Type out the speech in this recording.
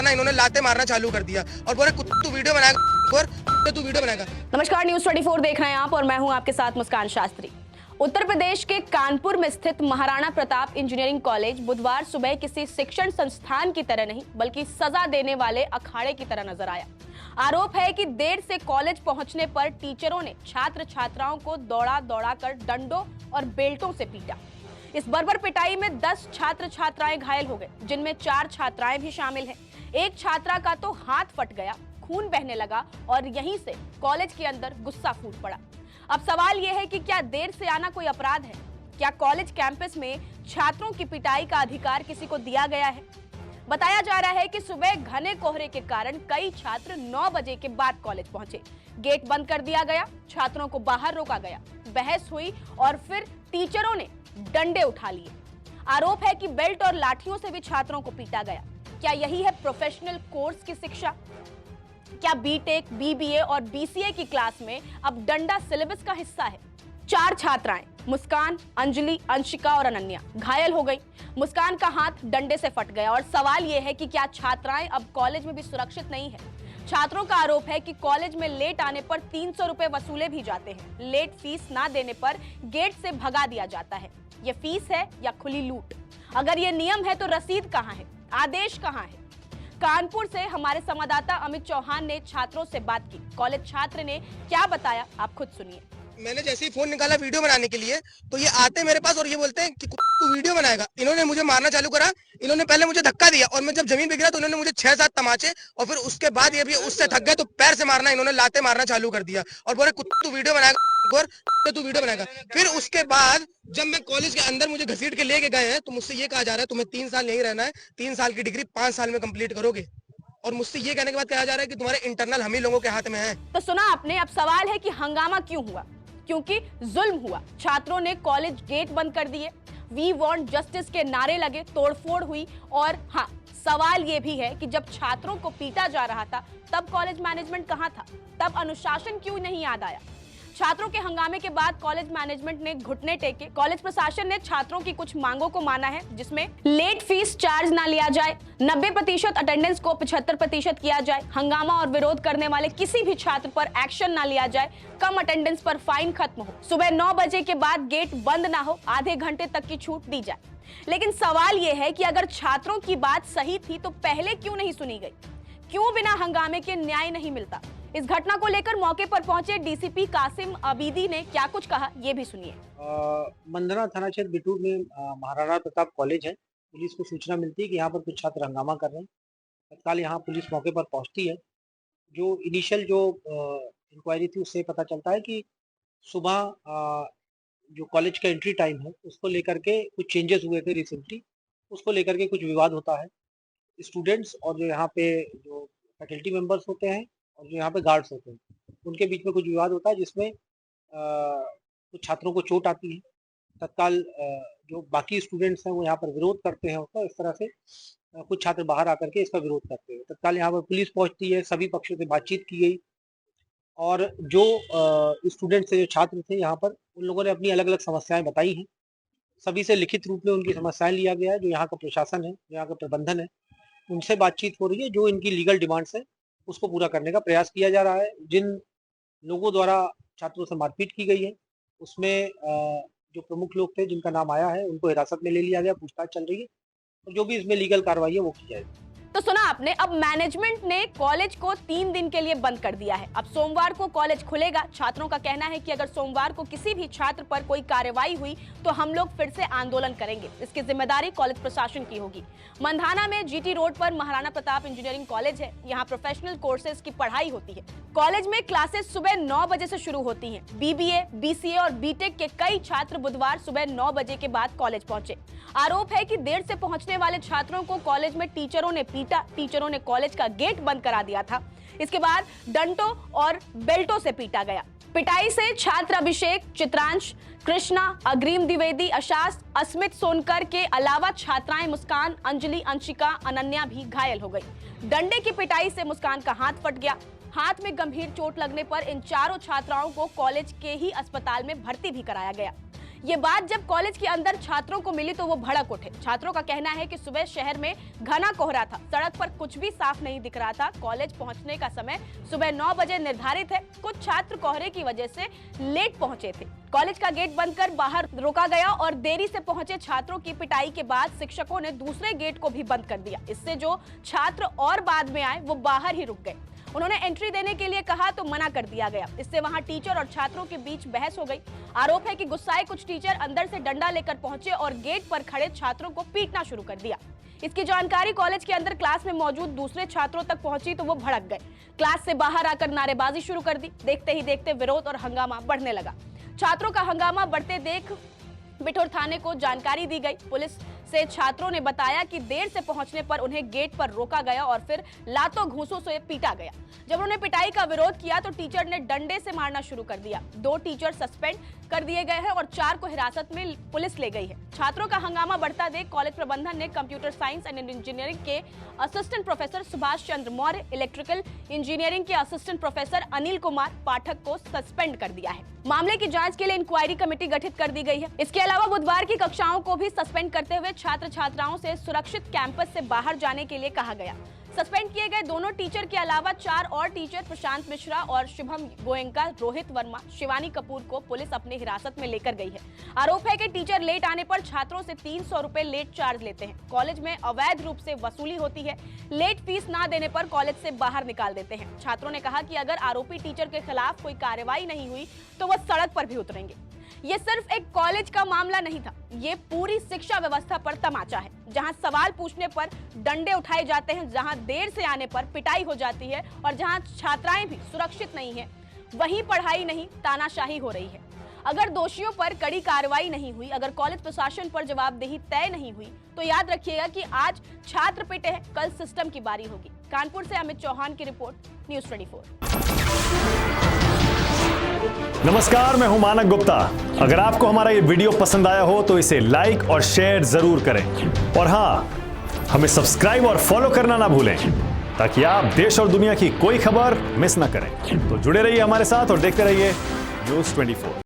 मारना, इन्होंने लाते मारना चालू कर दिया और बोले तू वीडियो बनाएगा और तू वीडियो बनाएगा। नमस्कार, न्यूज़ 24 देख रहे हैं आप और मैं हूं आपके साथ मुस्कान शास्त्री। उत्तर प्रदेश के कानपुर में स्थित महाराणा प्रताप इंजीनियरिंग कॉलेज बुधवार सुबह किसी शिक्षण संस्थान की तरह नहीं बल्कि सजा देने वाले अखाड़े की तरह नजर आया। आरोप है कि देर से कॉलेज पहुंचने पर टीचरों ने छात्र छात्राओं को दौड़ा कर डंडों और बेल्टों से पीटा। इस बर्बर पिटाई में 10 छात्र छात्राएं घायल हो गए, जिनमें 4 छात्राएं भी शामिल हैं। एक छात्रा का तो हाथ फट गया, खून बहने लगा और यहीं से कॉलेज के अंदर गुस्सा फूट पड़ा। अब सवाल यह है कि क्या देर से आना कोई अपराध है? क्या कॉलेज कैंपस में छात्रों की पिटाई का अधिकार किसी को दिया गया है? बताया जा रहा है कि सुबह घने कोहरे के कारण कई छात्र 9 बजे के बाद कॉलेज पहुंचे। गेट बंद कर दिया गया, छात्रों को बाहर रोका गया, बहस हुई और फिर टीचरों ने डंडे उठा लिए। आरोप है कि बेल्ट और लाठियों से भी छात्रों को पीटा गया। क्या यही है प्रोफेशनल कोर्स की शिक्षा? क्या बीटेक, बीबीए और बीसीए की क्लास में अब डंडा सिलेबस का हिस्सा है? 4 छात्राएं मुस्कान, अंजलि, अंशिका और अनन्या घायल हो गई। मुस्कान का हाथ डंडे से फट गया और सवाल यह है कि क्या छात्राएं अब कॉलेज में भी सुरक्षित नहीं है? छात्रों का आरोप है कि कॉलेज में लेट आने पर 300 रुपए वसूले भी जाते हैं। लेट फीस ना देने पर गेट से भगा दिया जाता है। ये फीस है या खुली लूट? अगर ये नियम है तो रसीद कहां है? आदेश कहां है? कानपुर से हमारे संवाददाता अमित चौहान ने छात्रों से बात की। कॉलेज छात्र ने क्या बताया, आप खुद सुनिए। मैंने जैसे ही फोन निकाला वीडियो बनाने के लिए तो ये आते मेरे पास और ये बोलते हैं कि तू वीडियो बनाएगा। इन्होंने मुझे मारना चालू करा। इन्होंने पहले मुझे धक्का दिया और मैं जब जमीन पे गिरा तो इन्होंने मुझे 6-7 तमाचे और फिर उसके बाद ये भी उससे थक गए तो पैर से मारना, इन्होंने लाते मारना चालू कर दिया और बोले तू वीडियो बनाएगा और तू वीडियो बनाएगा। फिर उसके बाद जब मैं कॉलेज के अंदर मुझे घसीट के लेके गए हैं तो मुझसे ये कहा जा रहा है तुम्हें 3 साल यहीं रहना है, 3 साल की डिग्री 5 साल में कंप्लीट करोगे और मुझसे ये कहने के बाद कहा जा रहा है कि तुम्हारे इंटरनल हम ही लोगों के हाथ में है। तो सुना आपने। अब सवाल है कि हंगामा क्यों हुआ? क्योंकि जुल्म हुआ। छात्रों ने कॉलेज गेट बंद कर दिए, वी वांट जस्टिस के नारे लगे, तोड़फोड़ हुई और हाँ, सवाल यह भी है कि जब छात्रों को पीटा जा रहा था तब कॉलेज मैनेजमेंट कहां था? तब अनुशासन क्यों नहीं याद आया? छात्रों के हंगामे के बाद कॉलेज मैनेजमेंट ने घुटने टेके। कॉलेज प्रशासन ने छात्रों की कुछ मांगों को माना है, जिसमें लेट फीस चार्ज ना लिया जाए, 90% अटेंडेंस को 75% किया जाए, हंगामा और विरोध करने वाले किसी भी छात्र पर एक्शन ना लिया जाए, कम अटेंडेंस पर फाइन खत्म हो, सुबह 9 बजे के बाद गेट बंद ना हो, आधे घंटे तक की छूट दी जाए। लेकिन सवाल यह है कि अगर छात्रों की बात सही थी तो पहले क्यों नहीं सुनी गई? क्यों बिना हंगामे के न्याय नहीं मिलता? इस घटना को लेकर मौके पर पहुंचे डीसीपी कासिम अबीदी ने क्या कुछ कहा, ये भी सुनिए। मंदना थाना क्षेत्र बिटूर में महाराणा प्रताप कॉलेज है। पुलिस को सूचना मिलती है कि यहाँ पर कुछ छात्र हंगामा कर रहे हैं। तत्काल यहाँ पुलिस मौके पर पहुंचती है। जो इनिशियल जो इंक्वायरी थी उससे पता चलता है कि सुबह जो कॉलेज का एंट्री टाइम है उसको लेकर के कुछ चेंजेस हुए थे रिसेंटली, उसको लेकर के कुछ विवाद होता है। स्टूडेंट्स और जो यहाँ पे जो फैकल्टी मेंबर्स होते हैं और जो यहाँ पे गार्ड्स होते हैं, उनके बीच में कुछ विवाद होता है, जिसमें कुछ छात्रों को चोट आती है। तत्काल जो बाकी स्टूडेंट्स हैं वो यहाँ पर विरोध करते हैं उसका। इस तरह से कुछ छात्र बाहर आकर के इसका विरोध करते हैं। तत्काल यहाँ पर पुलिस पहुँचती है, सभी पक्षों से बातचीत की गई और जो स्टूडेंट्स थे, जो छात्र थे यहाँ पर, उन लोगों ने अपनी अलग अलग समस्याएं बताई हैं। सभी से लिखित रूप में उनकी समस्याएं लिया गया है। जो यहाँ का प्रशासन है, जो यहाँ का प्रबंधन है, उनसे बातचीत हो रही है। जो इनकी लीगल डिमांड्स है उसको पूरा करने का प्रयास किया जा रहा है। जिन लोगों द्वारा छात्रों से मारपीट की गई है उसमें जो प्रमुख लोग थे जिनका नाम आया है उनको हिरासत में ले लिया गया, पूछताछ चल रही है और जो भी इसमें लीगल कार्रवाई है वो की जाएगी। तो सुना आपने। अब मैनेजमेंट ने कॉलेज को 3 दिन के लिए बंद कर दिया है। अब सोमवार को कॉलेज खुलेगा। छात्रों का कहना है कि अगर सोमवार को किसी भी छात्र पर कोई कार्रवाई हुई तो हम लोग फिर से आंदोलन करेंगे। इसकी जिम्मेदारी कॉलेज प्रशासन की होगी। मंधाना में जीटी रोड पर महाराणा प्रताप इंजीनियरिंग कॉलेज है। यहाँ प्रोफेशनल कोर्सेज की पढ़ाई होती है। कॉलेज में क्लासेस सुबह 9 बजे से शुरू होती हैं। बीबीए, बीसीए और बीटेक के कई छात्र बुधवार सुबह 9 बजे के बाद कॉलेज पहुंचे। आरोप है कि देर से पहुंचने वाले छात्रों को कॉलेज में टीचरों ने पीटा। टीचरों ने कॉलेज का गेट बंद करा दिया था। इसके बाद डंडों और बेल्टों से पीटा गया। पिटाई से छात्र अभिषेक, चित्रांश, कृष्णा, अग्रिम द्विवेदी, अशास, अस्मित सोनकर के अलावा छात्राएं मुस्कान, अंजलि, अंशिका, अनन्या भी घायल हो गई। डंडे की पिटाई से मुस्कान का हाथ फट गया। हाथ में गंभीर चोट लगने पर इन चारों छात्राओं को कॉलेज के ही अस्पताल में भर्ती भी कराया गया। ये बात जब कॉलेज के अंदर छात्रों को मिली तो वो भड़क उठे। छात्रों का कहना है कि सुबह शहर में घना कोहरा था, सड़क पर कुछ भी साफ नहीं दिख रहा था। कॉलेज पहुंचने का समय सुबह 9 बजे निर्धारित है। कुछ छात्र कोहरे की वजह से लेट पहुंचे थे। कॉलेज का गेट बंद कर बाहर रोका गया और देरी से पहुंचे छात्रों की पिटाई के बाद शिक्षकों ने दूसरे गेट को भी बंद कर दिया। इससे जो छात्र और बाद में आए वो बाहर ही रुक गए। उन्होंने एंट्री देने के लिए कहा तो मना कर दिया गया। इससे वहां टीचर और छात्रों के बीच बहस हो गई। आरोप है कि गुस्साए कुछ टीचर अंदर से डंडा लेकर पहुंचे और गेट पर खड़े छात्रों को पीटना शुरू कर दिया। इसकी जानकारी कॉलेज के अंदर क्लास में मौजूद दूसरे छात्रों तक पहुंची तो वो भड़क गए। क्लास से बाहर आकर नारेबाजी शुरू कर दी। देखते ही देखते विरोध और हंगामा बढ़ने लगा। छात्रों का हंगामा बढ़ते देख बिठूर थाने को जानकारी दी गई। पुलिस से छात्रों ने बताया कि देर से पहुंचने पर उन्हें गेट पर रोका गया और फिर लातों घूंसों से पीटा गया। जब उन्होंने पिटाई का विरोध किया तो टीचर ने डंडे से मारना शुरू कर दिया। 2 टीचर सस्पेंड कर दिए गए हैं और 4 को हिरासत में पुलिस ले गई है। छात्रों का हंगामा बढ़ता देख कॉलेज प्रबंधन ने कंप्यूटर साइंस एंड इंजीनियरिंग के assistant professor Subhash Chandra Maurya, electrical engineering के असिस्टेंट प्रोफेसर अनिल कुमार पाठक को सस्पेंड कर दिया है। मामले की जांच के लिए इंक्वायरी कमेटी गठित कर दी गई है। इसके अलावा बुधवार की कक्षाओं को भी सस्पेंड करते हुए छात्र छात्राओं से सुरक्षित कैंपस से बाहर जाने के लिए कहा गया। सस्पेंड किए गए दोनों टीचर के अलावा 4 और टीचर प्रशांत मिश्रा और शुभम गोयंका, रोहित वर्मा, शिवानी कपूर को पुलिस अपनी हिरासत में लेकर गई है। आरोप है कि टीचर लेट आने पर छात्रों से 300 रुपए लेट चार्ज लेते हैं। कॉलेज में अवैध रूप से वसूली होती है। लेट फीस ना देने पर कॉलेज से बाहर निकाल देते हैं। छात्रों ने कहा कि अगर आरोपी टीचर के खिलाफ कोई कार्रवाई नहीं हुई तो वह सड़क पर भी उतरेंगे। ये सिर्फ एक कॉलेज का मामला नहीं था, ये पूरी शिक्षा व्यवस्था पर तमाचा है, जहां सवाल पूछने पर डंडे उठाए जाते हैं, जहां देर से आने पर पिटाई हो जाती है और जहां छात्राएं भी सुरक्षित नहीं है, वहीं पढ़ाई नहीं तानाशाही हो रही है। अगर दोषियों पर कड़ी कार्रवाई नहीं हुई, अगर कॉलेज प्रशासन पर जवाबदेही तय नहीं हुई, तो याद रखिएगा कि आज छात्र पिटे हैं, कल सिस्टम की बारी होगी। कानपुर से अमित चौहान की रिपोर्ट, न्यूज़ 24। नमस्कार, मैं हूं मानक गुप्ता। अगर आपको हमारा ये वीडियो पसंद आया हो तो इसे लाइक और शेयर जरूर करें और हां, हमें सब्सक्राइब और फॉलो करना ना भूलें ताकि आप देश और दुनिया की कोई खबर मिस ना करें। तो जुड़े रहिए हमारे साथ और देखते रहिए न्यूज़ 24।